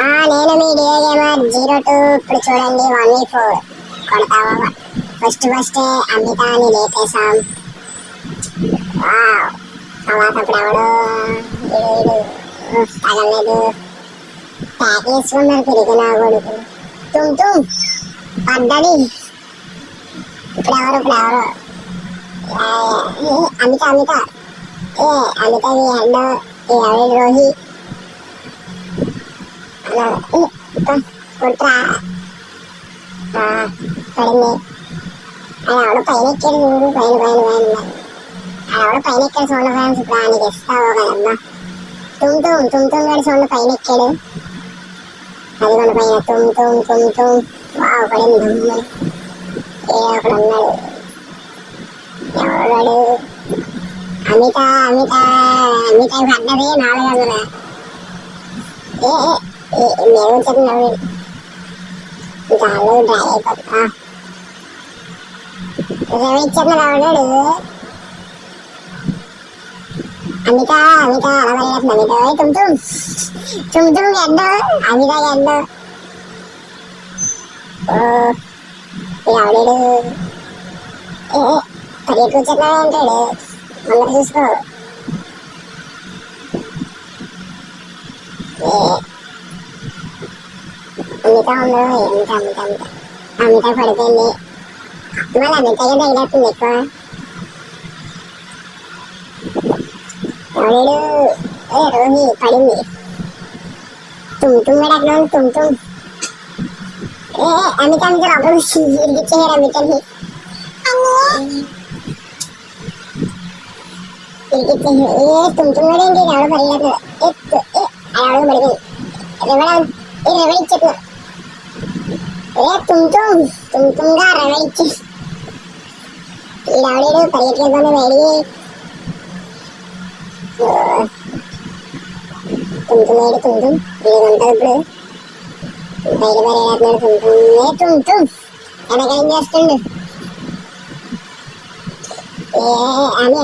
నేను మీ డియో గేమర్ 02. ఇప్పుడు చూడండి 1v4 కొడతావా. ఫస్ట్ అమిత అని లేపేశాం. తర్వాత ఇప్పుడు ఎవడో తగలేదు. ప్యాక్ చేసుకున్నారు తిరిగిన కొడుకు. తుమ్ పడ్డది. ఇప్పుడు ఎవరు అమిత అమితది ఎండ రోహి కొట్రా పడింది. ఆవిడ పైన ఎక్కాడు చూడు. పైన ఆవిడ పైన ఎక్కాడు చూడండి ఫ్రెండ్స్. ఇప్పుడు ఆయనకి ఇస్తావు కదమ్మా. తుమ్ గడి చూడండి పైన ఎక్కాడు. అది మన పైన తుమ్ వావ్ పడింది దమ్ము. అక్కడ ఉన్నాడు ఎవడు. అమిత పడ్డది 400. మేము చెప్తున్నాము గాలు డ్రై అయిపోతా. ఇచ్చేస్తున్నాడు ఉన్నాడు. అమిత అలా పరిగెత్తుంది. అమిత తుమ్ ఎండ అమిత ఎండ ఎవడాడు పరిగెత్తుకు వచ్చేస్తున్నాడు అంటాడు. అందరు చూసుకో. అమిత పడిపోయింది. మళ్ళీ అమితగా తగిలేస్తుంది ఎక్కువ. ఎవడాడు రోహి పడింది. తుమ్ అట్లా తుమ్ అమిత లోపల ఇరిగిచ్చేయారు అమితని. తుమ్ ఏంటి ఎవడ పరిగెత్తు ఆవిడ పడిపోయింది. రెవడిచ్చేస్తున్నా తుమ్గా రెవడిచ్చి ఈడవడేడు పరిగెట్లేదని వేడి. తుమ్ ఏదంటారు ఇప్పుడు బయట పరిగెడుతున్నాడు. వెనకేం చేస్తుండు. అని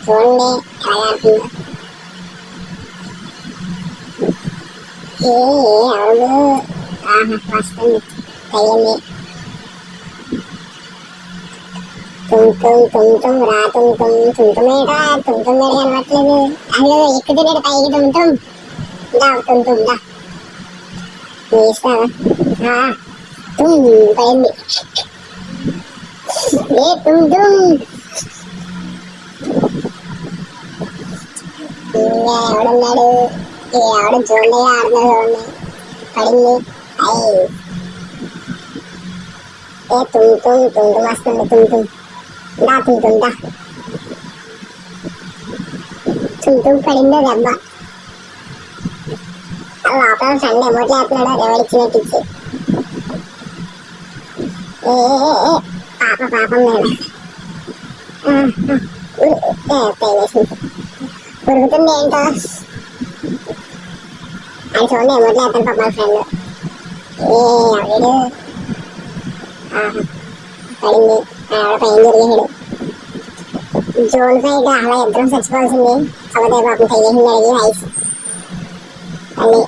చూడండి ఎలా ఆడుతుందో. అవును వస్తుంది తగ్గింది. రా తుమ్తుమేట కనబట్లేదు. అసలు ఎక్కుతున్నాడు పైకి తుమ్ దా ఇస్తావా. పడింది. ఎవడున్నాడు ఎవడు చూడండి ఆడుతున్నాడు చూడండి. పడింది. తుమ్ వస్తుంది. తుమ్ పడిందో దెబ్బ. లోపల సండే ఎమోట్లు వేస్తున్నాడు ఎవడిచ్చినట్టు ఇచ్చి. పాపం లేదా ఉరుగుతుంది ఏంటో. అని చూడండి ఎమోట్లు వేస్తాను పాప మా ఫ్రెండ్. ఎవడు పడింది. ఆవిడ పైన జరిగేసాడు. జోన్ ఫైట్ అలా ఇద్దరం చచ్చిపోవాల్సింది. అవదే పాపం తగ్గేసింది అడిగి ఐస్ మళ్ళీ